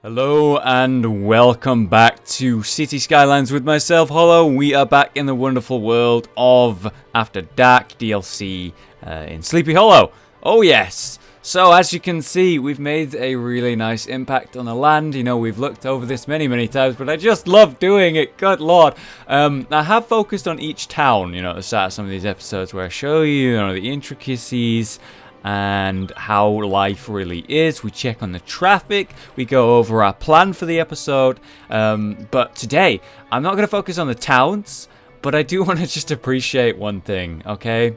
Hello and welcome back to City Skylines with myself, Hollow. We are back in the wonderful world of After Dark DLC in Sleepy Hollow. Oh yes! So as you can see, we've made a really nice impact on the land. You know, we've looked over this many times, but I just love doing it, good lord. I have focused on each town, you know, at the start of some of these episodes where I show you, the intricacies and how life really is. We check on the traffic, we go over our plan for the episode, but today I'm not going to focus on the towns, but I do want to just appreciate one thing, okay?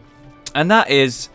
And that is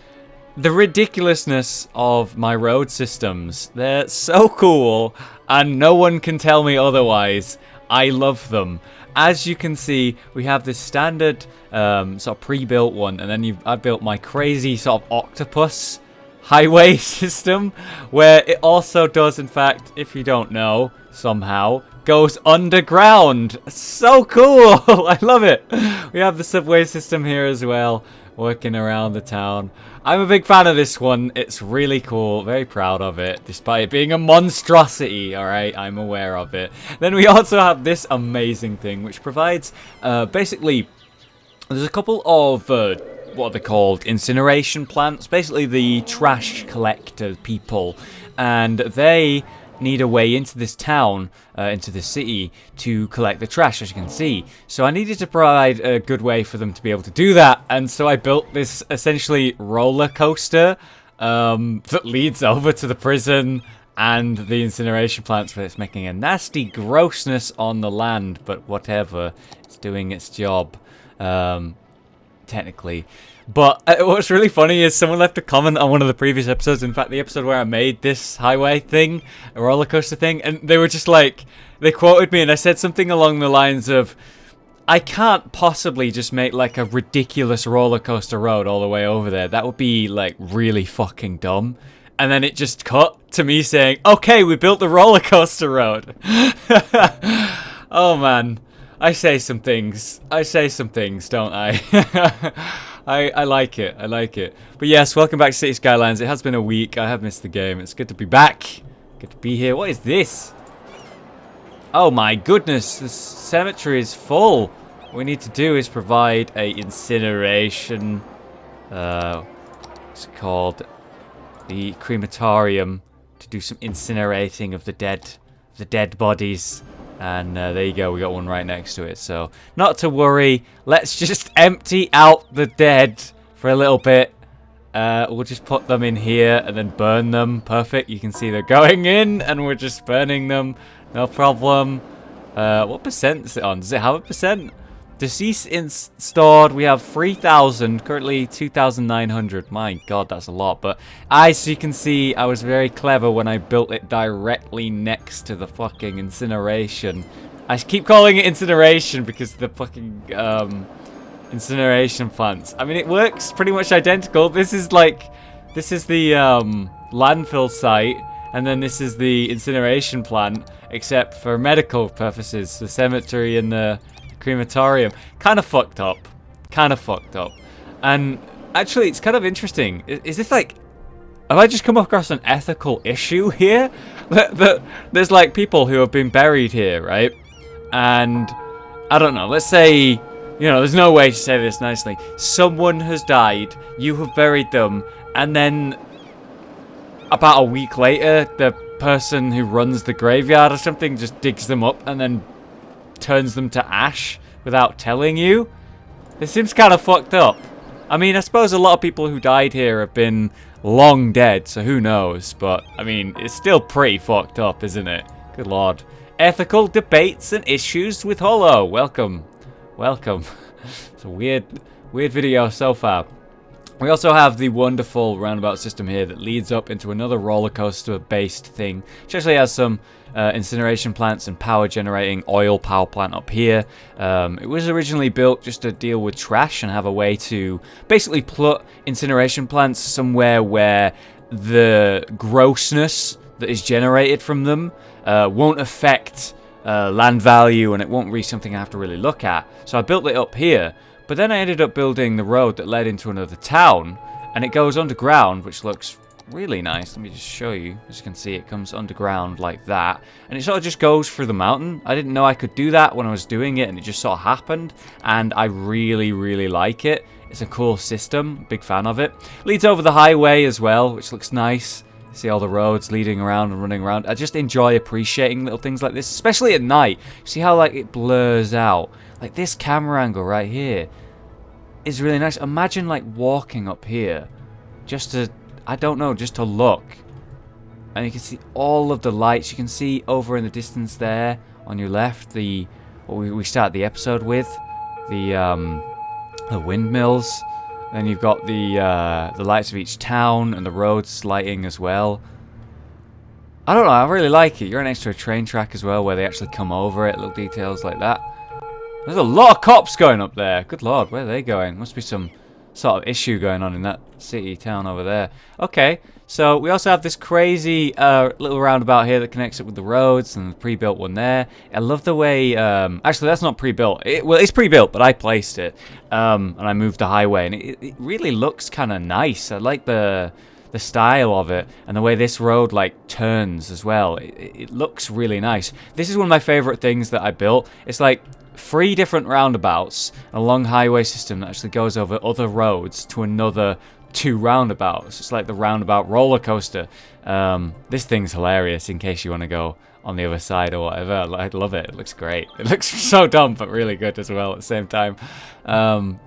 the ridiculousness of my road systems. They're so cool and no one can tell me otherwise. I love them. As you can see, we have this standard sort of pre-built one, and then I've built my crazy sort of octopus highway system, where it also does, in fact, if you don't know, somehow, goes underground. So cool! I love it! We have the subway system here as well, working around the town. I'm a big fan of this one. It's really cool. Very proud of it, despite it being a monstrosity. Alright, I'm aware of it. Then we also have this amazing thing, which provides, basically, there's a couple of, what are they called? Incineration plants. Basically, the trash collector people. And they need a way into this town, into the city, to collect the trash, as you can see. So I needed to provide a good way for them to be able to do that, and so I built this essentially roller coaster that leads over to the prison and the incineration plants, but it's making a nasty grossness on the land, but whatever, it's doing its job, technically. But what's really funny is someone left a comment on one of the previous episodes, in fact the episode where I made this highway thing, a roller coaster thing, and they were just like, they quoted me and I said something along the lines of, I can't possibly just make like a ridiculous roller coaster road all the way over there. That would be like really fucking dumb. And then it just cut to me saying, okay, we built the roller coaster road. Oh man, I say some things, don't I? I like it. I like it. But yes, welcome back to City Skylines. It has been a week. I have missed the game. It's good to be back. Good to be here. What is this? Oh my goodness. The cemetery is full. What we need to do is provide a incineration. What's it called? The crematorium to do some incinerating of the dead bodies. And there you go, we got one right next to it. So, not to worry. Let's just empty out the dead for a little bit. We'll just put them in here and then burn them. Perfect. You can see they're going in and we're just burning them. No problem. What percent is it on? Does it have a percent? Deceased stored. We have 3,000. Currently 2,900. My god, that's a lot. But as you can see, I was very clever when I built it directly next to the fucking incineration. I keep calling it incineration because the fucking incineration plants. I mean, it works pretty much identical. This is the landfill site, and then this is the incineration plant, except for medical purposes. The cemetery and the crematorium. Kind of fucked up. And actually, it's kind of interesting. Is this like, have I just come across an ethical issue here? There's like people who have been buried here, right? And I don't know, let's say, there's no way to say this nicely. Someone has died, you have buried them, and then about a week later, the person who runs the graveyard or something just digs them up and then turns them to ash without telling you. This seems kind of fucked up. I mean, I suppose a lot of people who died here have been long dead, so who knows, but I mean, it's still pretty fucked up, isn't it? Good lord. Ethical debates and issues with Hollow. Welcome. It's a weird video so far. We also have the wonderful roundabout system here that leads up into another roller coaster based thing, which actually has some incineration plants and power generating oil power plant up here. It was originally built just to deal with trash and have a way to basically put incineration plants somewhere where the grossness that is generated from them won't affect land value, and it won't be something I have to really look at. So I built it up here, but then I ended up building the road that led into another town, and it goes underground, which looks Really nice. Let me just show you. As you can see, it comes underground like that. And it sort of just goes through the mountain. I didn't know I could do that when I was doing it, and it just sort of happened. And I really, really like it. It's a cool system. Big fan of it. Leads over the highway as well, which looks nice. See all the roads leading around and running around. I just enjoy appreciating little things like this, especially at night. See how like it blurs out? Like this camera angle right here is really nice. Imagine like walking up here just to, I don't know, just to look. And you can see all of the lights. You can see over in the distance there on your left what we start the episode with, the windmills. Then you've got the lights of each town and the roads lighting as well. I don't know, I really like it. You're next to a train track as well where they actually come over it, little details like that. There's a lot of cops going up there. Good lord, where are they going? Must be some sort of issue going on in that city, town over there. Okay, so we also have this crazy little roundabout here that connects it with the roads and the pre-built one there. I love the way, actually that's not pre-built. Well, it's pre-built, but I placed it. And I moved the highway, and it really looks kind of nice. I like the style of it, and the way this road like turns as well. It looks really nice. This is one of my favorite things that I built. It's like 3 different roundabouts, a long highway system that actually goes over other roads to another 2 roundabouts. It's like the roundabout roller coaster. This thing's hilarious in case you want to go on the other side or whatever. I love it. It looks great. It looks so dumb but really good as well at the same time.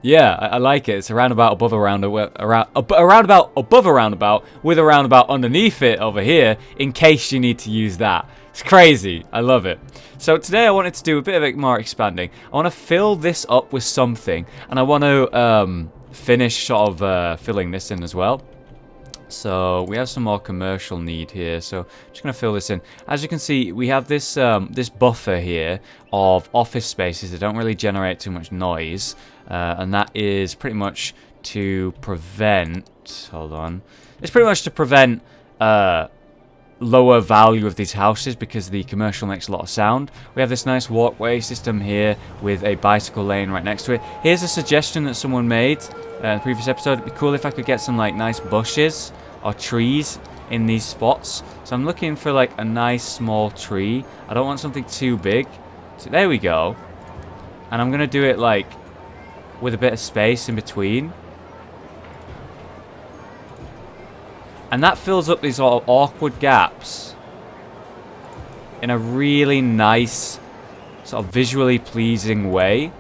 Yeah, I like it. It's a roundabout above a roundabout, a roundabout above a roundabout with a roundabout underneath it over here in case you need to use that. It's crazy. I love it. So today I wanted to do a bit of it more expanding. I want to fill this up with something, and I want to finish sort of filling this in as well. So we have some more commercial need here, so I'm just going to fill this in. As you can see, we have this this buffer here of office spaces that don't really generate too much noise, and that is pretty much to prevent, hold on, it's pretty much to prevent lower value of these houses because the commercial makes a lot of sound. We have this nice walkway system here with a bicycle lane right next to it. Here's a suggestion that someone made in the previous episode. It'd be cool if I could get some like nice bushes or trees in these spots. So I'm looking for like a nice small tree. I don't want something too big. So there we go. And I'm gonna do it like with a bit of space in between. And that fills up these sort of awkward gaps in a really nice, sort of visually pleasing way.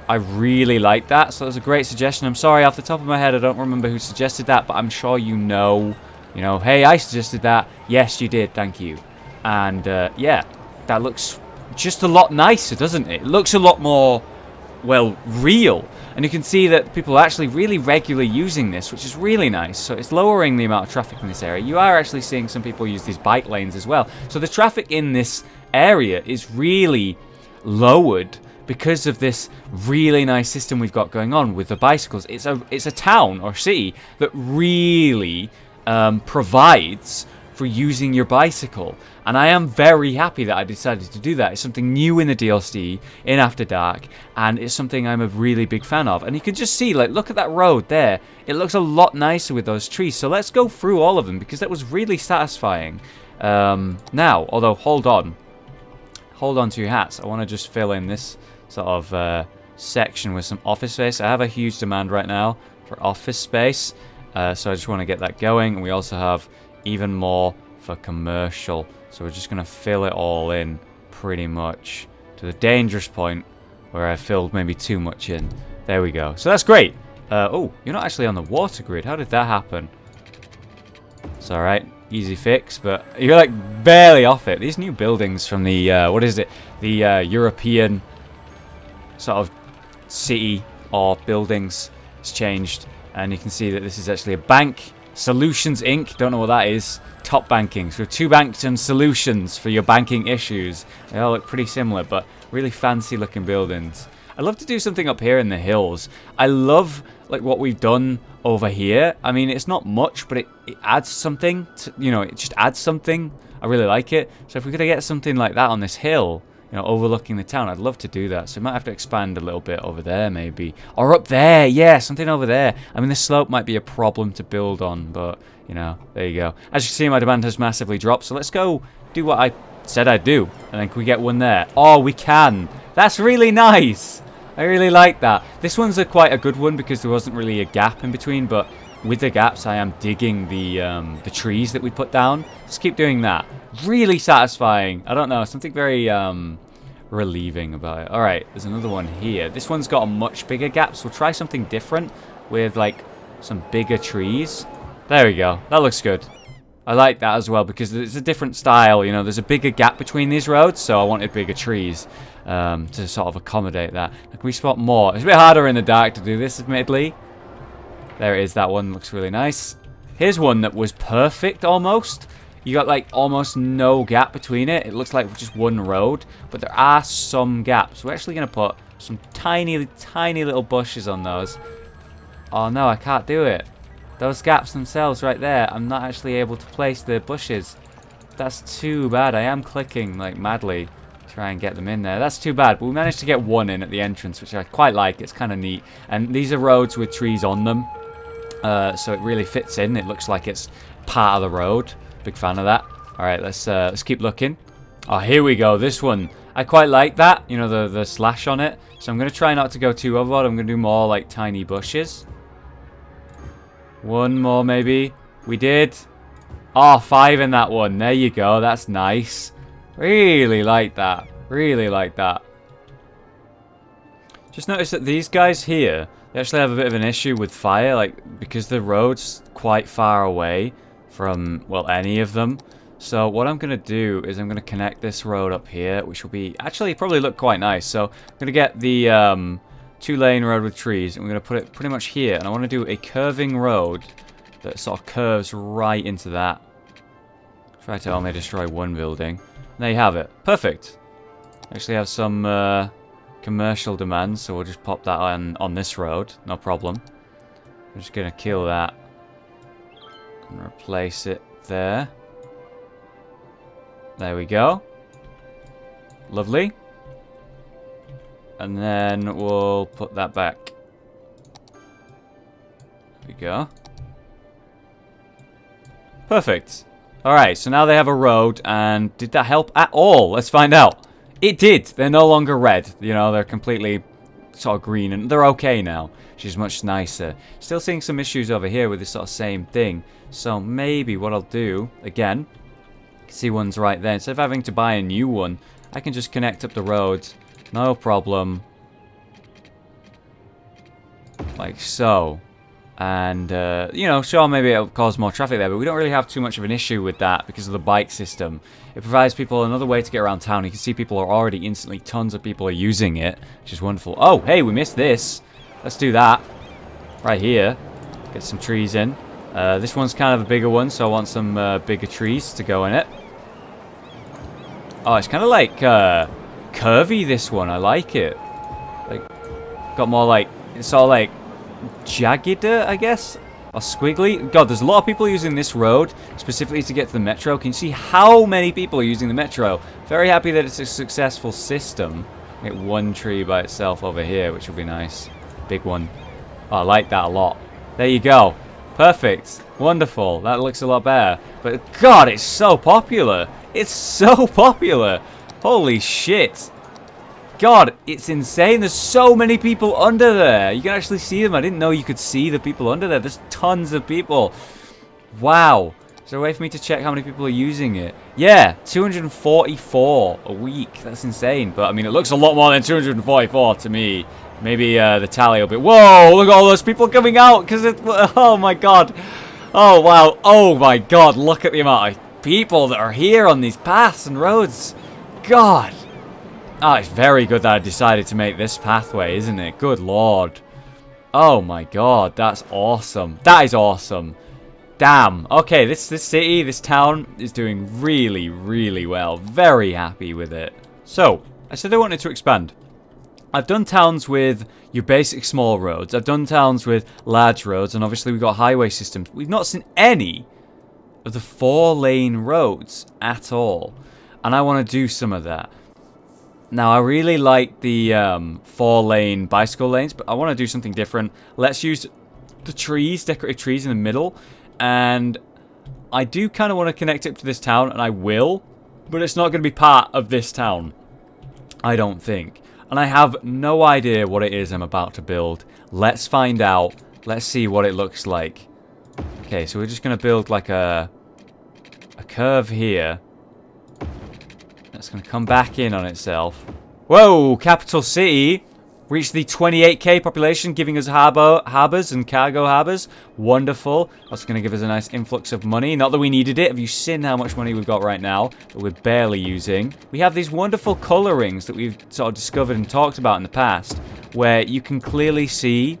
I really like that, so that's a great suggestion. I'm sorry, off the top of my head, I don't remember who suggested that, but I'm sure you know, hey, I suggested that. Yes, you did, thank you. And yeah, that looks just a lot nicer, doesn't it? It looks a lot more, well, real. And you can see that people are actually really regularly using this, which is really nice. So it's lowering the amount of traffic in this area. You are actually seeing some people use these bike lanes as well. So the traffic in this area is really lowered because of this really nice system we've got going on with the bicycles. It's a town or city that really provides for using your bicycle. And I am very happy that I decided to do that. It's something new in the DLC, in After Dark, and it's something I'm a really big fan of. And you can just see, like, look at that road there. It looks a lot nicer with those trees. So let's go through all of them, because that was really satisfying. Now, although, hold on. Hold on to your hats. I want to just fill in this sort of section with some office space. I have a huge demand right now for office space. So I just want to get that going. And we also have even more for commercial. So we're just going to fill it all in pretty much to the dangerous point where I filled maybe too much in. There we go. So that's great. Oh, you're not actually on the water grid. How did that happen? It's alright. Easy fix, but you're like barely off it. These new buildings from the, what is it? The European sort of city or buildings has changed. And you can see that this is actually a bank. Solutions Inc. Don't know what that is. Top banking. So 2 banks and solutions for your banking issues. They all look pretty similar, but really fancy looking buildings. I'd love to do something up here in the hills. I love like what we've done over here. I mean, it's not much, but it adds something. To, it just adds something. I really like it. So if we could get something like that on this hill, you know, overlooking the town. I'd love to do that. So we might have to expand a little bit over there, maybe. Or up there, yeah, something over there. I mean, the slope might be a problem to build on, but, you know, there you go. As you can see, my demand has massively dropped, so let's go do what I said I'd do. And then can we get one there? Oh, we can. That's really nice. I really like that. This one's quite a good one because there wasn't really a gap in between, but with the gaps, I am digging the trees that we put down. Let's keep doing that. Really satisfying. I don't know, something very relieving about it. All right, there's another one here. This one's got a much bigger gap, so we'll try something different with like some bigger trees. There we go. That looks good. I like that as well because it's a different style. You know, there's a bigger gap between these roads, so I wanted bigger trees to sort of accommodate that. Can we spot more? It's a bit harder in the dark to do this, admittedly. There it is. That one looks really nice. Here's one that was perfect almost. You got like almost no gap between it. It looks like just one road, but there are some gaps. We're actually going to put some tiny, tiny little bushes on those. Oh no, I can't do it. Those gaps themselves right there, I'm not actually able to place the bushes. That's too bad. I am clicking like madly to try and get them in there. That's too bad, but we managed to get one in at the entrance, which I quite like. It's kind of neat. And these are roads with trees on them, so it really fits in. It looks like it's part of the road. Big fan of that. All right, let's keep looking. Oh, here we go. This one, I quite like that. You know, the slash on it. So I'm going to try not to go too overboard. I'm going to do more like tiny bushes. One more, maybe. We did. Oh, 5 in that one. There you go. That's nice. Really like that. Really like that. Just notice that these guys here, they actually have a bit of an issue with fire, like, because the road's quite far away from, well, any of them. So what I'm going to do is I'm going to connect this road up here, which will be, actually probably look quite nice. So I'm going to get the 2-lane road with trees, and we're going to put it pretty much here. And I want to do a curving road that sort of curves right into that. Try to only destroy one building. And there you have it. Perfect. Actually have some commercial demands, so we'll just pop that on this road. No problem. I'm just going to kill that. And replace it there. There we go. Lovely. And then we'll put that back. There we go. Perfect. Alright, so now they have a road, and did that help at all? Let's find out. It did. They're no longer red. You know, they're completely sort of green, and they're okay now, which is much nicer. Still seeing some issues over here with this sort of same thing. So maybe what I'll do, again, see one's right there. Instead of having to buy a new one, I can just connect up the roads. No problem. Like so. And, you know, sure, maybe it'll cause more traffic there, but we don't really have too much of an issue with that because of the bike system. It provides people another way to get around town. You can see people are already instantly, tons of people are using it, which is wonderful. Oh, hey, we missed this. Let's do that. Right here. Get some trees in. This one's kind of a bigger one, so I want some bigger trees to go in it. Oh, it's kind of like curvy, this one. I like it. Like, got more like, it's all like jaggeder, I guess, or squiggly. God, there's a lot of people using this road specifically to get to the metro. Can you see how many people are using the metro? Very happy that it's a successful system. Get one tree by itself over here, which will be nice. Big one. Oh, I like that a lot. There you go. Perfect. Wonderful. That looks a lot better. But God, it's so popular. It's so popular. Holy shit. God, it's insane. There's so many people under there. You can actually see them. I didn't know you could see the people under there. There's tons of people. Wow. Is there a way for me to check how many people are using it? Yeah, 244 a week. That's insane. But, I mean, it looks a lot more than 244 to me. Maybe the tally will be... Whoa, look at all those people coming out. Because it... Oh, my God. Oh, wow. Oh, my God. Look at the amount of people that are here on these paths and roads. God. Oh, it's very good that I decided to make this pathway, isn't it? Good Lord. Oh, my God. That's awesome. That is awesome. Damn. Okay, this city, this town is doing really, really well. Very happy with it. So, I said I wanted to expand. I've done towns with your basic small roads. I've done towns with large roads. And obviously we've got highway systems. We've not seen any of the 4-lane roads at all. And I want to do some of that. Now, I really like the 4-lane bicycle lanes, but I want to do something different. Let's use the trees, decorative trees in the middle. And I do kind of want to connect it to this town, and I will. But it's not going to be part of this town, I don't think. And I have no idea what it is I'm about to build. Let's find out. Let's see what it looks like. Okay, so we're just going to build like a curve here. That's going to come back in on itself. Whoa, capital city. Reached the 28k population, giving us harbors and cargo harbors. Wonderful. That's going to give us a nice influx of money. Not that we needed it. Have you seen how much money we've got right now that we're barely using? We have these wonderful colorings that we've sort of discovered and talked about in the past, where you can clearly see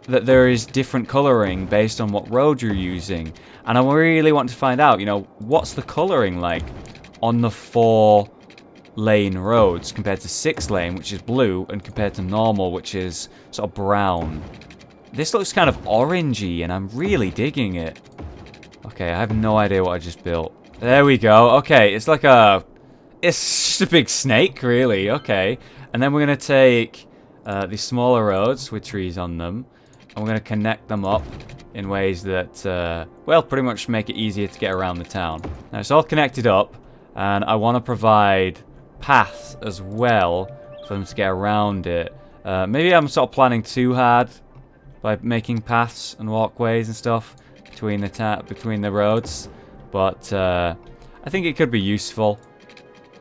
that there is different coloring based on what road you're using. And I really want to find out, you know, what's the coloring like on the 4-lane roads compared to 6-lane, which is blue, and compared to normal, which is sort of brown. This looks kind of orangey, and I'm really digging it. Okay, I have no idea what I just built. There we go. Okay, it's like it's just a big snake, really. Okay, and then we're going to take these smaller roads with trees on them, and we're going to connect them up in ways that, well, pretty much make it easier to get around the town. Now, it's all connected up. And I want to provide paths as well for them to get around it. Maybe I'm sort of planning too hard by making paths and walkways and stuff between the roads. But I think it could be useful.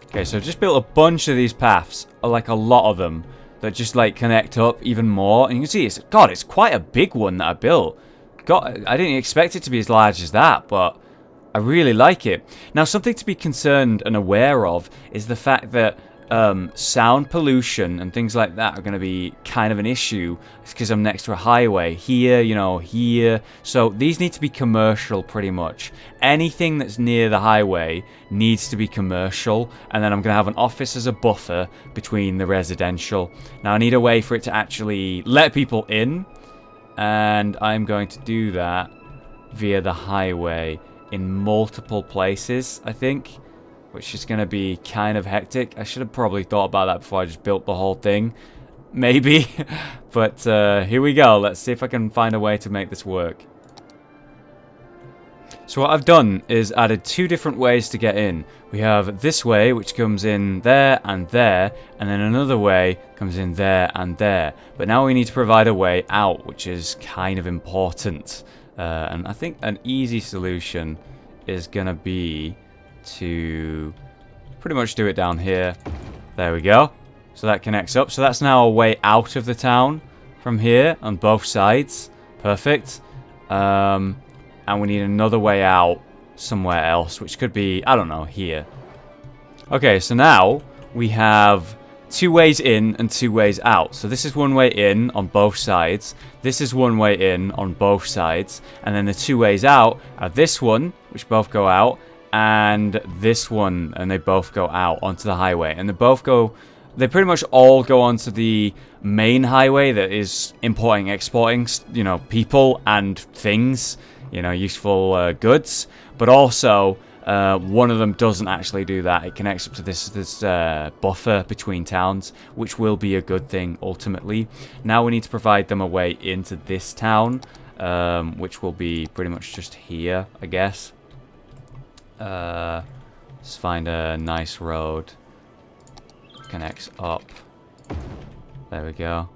Okay, so I've just built a bunch of these paths, like a lot of them, that just like connect up even more. And you can see, it's quite a big one that I built. God, I didn't expect it to be as large as that, but I really like it. Now, something to be concerned and aware of is the fact that sound pollution and things like that are going to be kind of an issue. It's because I'm next to a highway here, you know, here. So these need to be commercial pretty much. Anything that's near the highway needs to be commercial. And then I'm going to have an office as a buffer between the residential. Now, I need a way for it to actually let people in. And I'm going to do that via the highway in multiple places, I think, which is going to be kind of hectic. I should have probably thought about that before I just built the whole thing, maybe. But here we go. Let's see if I can find a way to make this work. So what I've done is added 2 different ways to get in. We have this way, which comes in there, and then another way comes in there and there. But now we need to provide a way out, which is kind of important. And I think an easy solution is going to be to pretty much do it down here. There we go. So that connects up. So that's now a way out of the town from here on both sides. Perfect. And we need another way out somewhere else, which could be, I don't know, here. Okay, so now we have 2 ways in and 2 ways out. So this is one way in on both sides. This is one way in on both sides. And then the 2 ways out are this one, which both go out, and this one, and they both go out onto the highway. And they pretty much all go onto the main highway that is importing, exporting, you know, people and things, you know, useful goods. But also, one of them doesn't actually do that. It connects up to this buffer between towns, which will be a good thing ultimately. Now we need to provide them a way into this town, which will be pretty much just here, I guess. Let's find a nice road. Connects up. There we go.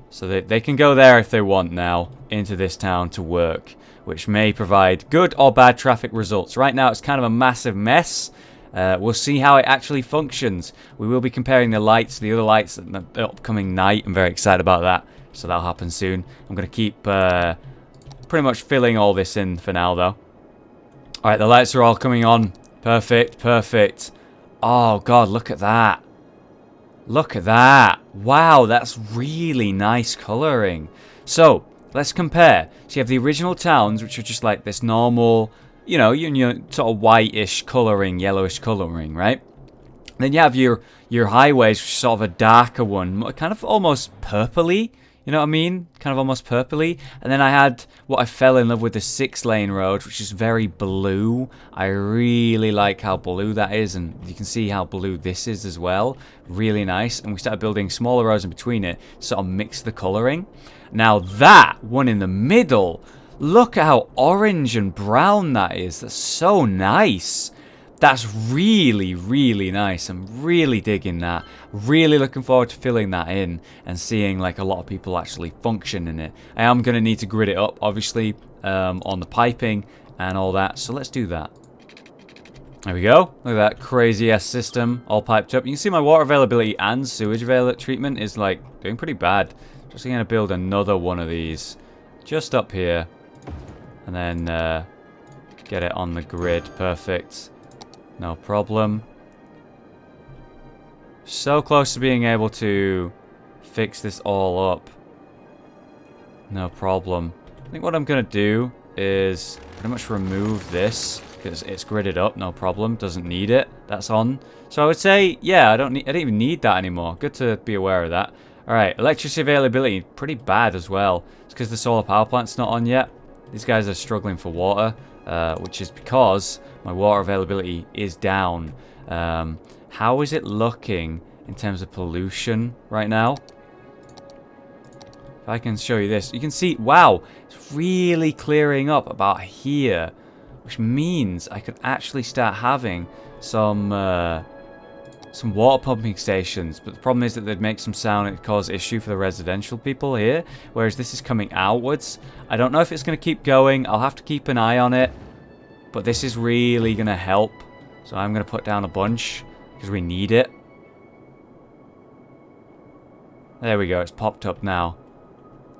So they can go there if they want now into this town to work, which may provide good or bad traffic results. Right now it's kind of a massive mess. We'll see how it actually functions. We will be comparing the lights to the other lights at the upcoming night. I'm very excited about that. So that'll happen soon. I'm going to keep pretty much filling all this in for now though. Alright, the lights are all coming on. Perfect, perfect. Oh god, look at that. Look at that. Wow, that's really nice colouring. So, let's compare. So you have the original towns, which are just like this normal, you know, sort of whitish colouring, yellowish colouring, right? Then you have your highways, which is sort of a darker one, kind of almost purpley, You know what I mean? Kind of almost purpley. And then I had what I fell in love with, the 6-lane road, which is very blue. I really like how blue that is, and you can see how blue this is as well. Really nice. And we started building smaller roads in between it to sort of mix the colouring. Now that one in the middle, look at how orange and brown that is. That's so nice. That's really, really nice. I'm really digging that. Really looking forward to filling that in and seeing like a lot of people actually function in it. I am going to need to grid it up, obviously, on the piping and all that. So let's do that. There we go. Look at that crazy-ass system all piped up. You can see my water availability and sewage treatment is like doing pretty bad. Just going to build another one of these just up here. And then get it on the grid. Perfect. No problem. So close to being able to fix this all up. No problem. I think what I'm going to do is pretty much remove this because it's gridded up. No problem. Doesn't need it. That's on. So I would say, yeah, I don't even need that anymore. Good to be aware of that. All right, electricity availability pretty bad as well. It's because the solar power plant's not on yet. These guys are struggling for water, which is because my water availability is down. How is it looking in terms of pollution right now? If I can show you this, you can see, wow, it's really clearing up about here, which means I could actually start having some water pumping stations. But the problem is that they'd make some sound and it'd cause issue for the residential people here, whereas this is coming outwards. I don't know if it's going to keep going. I'll have to keep an eye on it. But this is really going to help. So I'm going to put down a bunch because we need it. There we go. It's popped up now.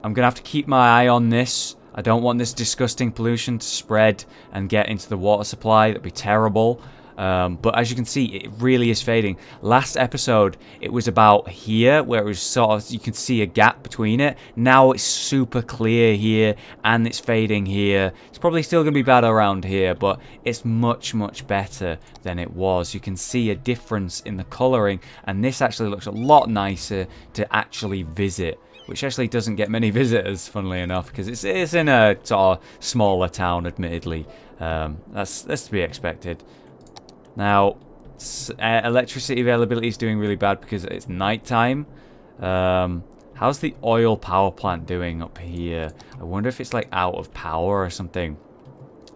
I'm going to have to keep my eye on this. I don't want this disgusting pollution to spread and get into the water supply. That'd be terrible. But as you can see, it really is fading. Last episode, it was about here, where it was sort of, you can see a gap between it. Now it's super clear here, and it's fading here. It's probably still going to be bad around here, but it's much, much better than it was. You can see a difference in the colouring, and this actually looks a lot nicer to actually visit, which actually doesn't get many visitors, funnily enough, because it's in a sort of smaller town, admittedly. That's to be expected. Now, electricity availability is doing really bad because it's nighttime. How's the oil power plant doing up here? I wonder if it's like out of power or something.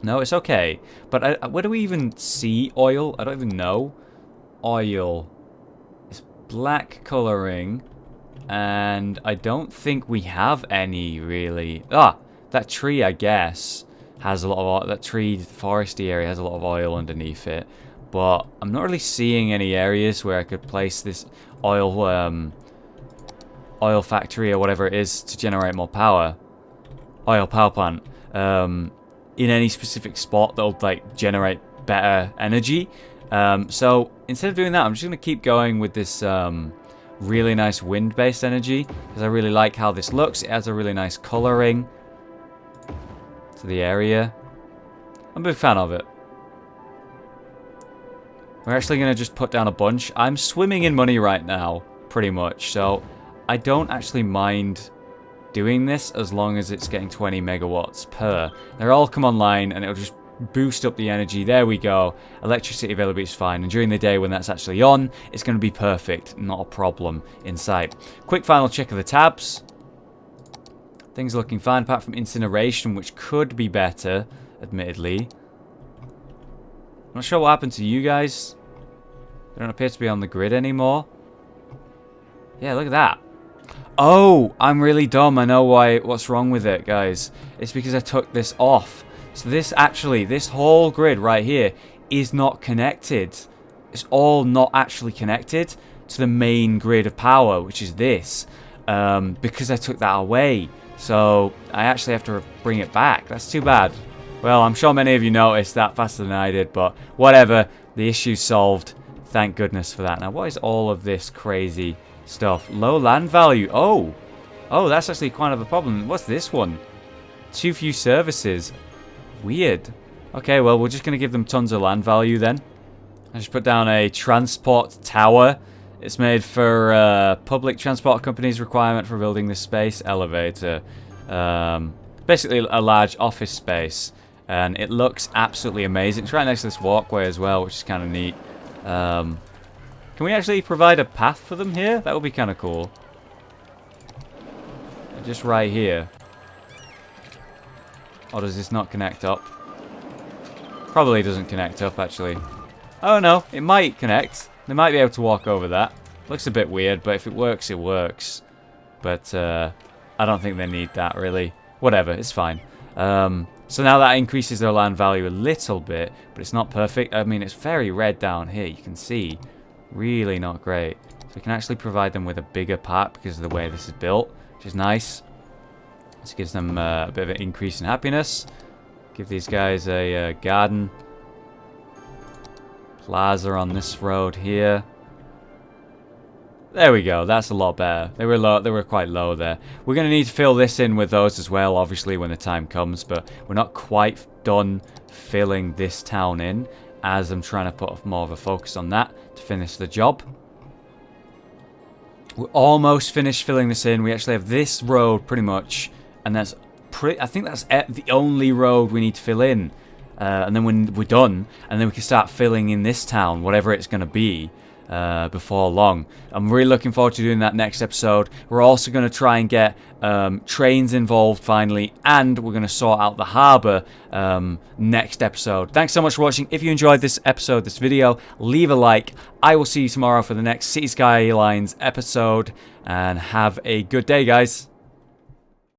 No, it's okay. But where do we even see oil? I don't even know. Oil. It's black colouring. And I don't think we have any, really. Ah, that tree, I guess, has a lot of oil. That tree, the foresty area, has a lot of oil underneath it. But I'm not really seeing any areas where I could place this oil factory or whatever it is to generate more power. Oil power plant. In any specific spot that'll like generate better energy. So instead of doing that, I'm just going to keep going with this really nice wind-based energy. Because I really like how this looks. It has a really nice colouring to the area. I'm a big fan of it. We're actually going to just put down a bunch. I'm swimming in money right now, pretty much. So I don't actually mind doing this as long as it's getting 20 megawatts per. They'll all come online and it'll just boost up the energy. There we go. Electricity availability is fine. And during the day when that's actually on, it's going to be perfect. Not a problem in sight. Quick final check of the tabs. Things are looking fine apart from incineration, which could be better, admittedly. I'm not sure what happened to you guys. They don't appear to be on the grid anymore. Yeah, look at that. Oh, I'm really dumb. I know what's wrong with it, guys. It's because I took this off. So this whole grid right here is not connected. It's all not actually connected to the main grid of power, which is this. Because I took that away. So I actually have to bring it back. That's too bad. Well, I'm sure many of you noticed that faster than I did, but whatever. The issue's solved. Thank goodness for that. Now, what is all of this crazy stuff? Low land value. Oh, that's actually kind of a problem. What's this one? Too few services. Weird. Okay, well, we're just going to give them tons of land value then. I just put down a transport tower It's made for public transport companies' requirement for building this space elevator. Basically a large office space. And it looks absolutely amazing. It's right next to this walkway as well, which is kind of neat. Can we actually provide a path for them here? That would be kind of cool. Just right here. Or does this not connect up? Probably doesn't connect up, actually. Oh no, it might connect. They might be able to walk over that. Looks a bit weird, but if it works, it works. But I don't think they need that, really. Whatever, it's fine. So now that increases their land value a little bit, but it's not perfect. I mean, it's very red down here, you can see. Really not great. So we can actually provide them with a bigger part because of the way this is built, which is nice. This gives them a bit of an increase in happiness. Give these guys a garden. Plaza on this road here. There we go. That's a lot better. They were low. They were quite low there. We're going to need to fill this in with those as well, obviously, when the time comes. But we're not quite done filling this town in, as I'm trying to put more of a focus on that to finish the job. We're almost finished filling this in. We actually have this road pretty much, and that's I think that's the only road we need to fill in. And then when we're done, and then we can start filling in this town, whatever it's going to be. Before long. I'm really looking forward to doing that next episode. We're also going to try and get trains involved finally, and we're going to sort out the harbour next episode. Thanks so much for watching. If you enjoyed this episode, this video, leave a like. I will see you tomorrow for the next City Skylines episode, and have a good day, guys.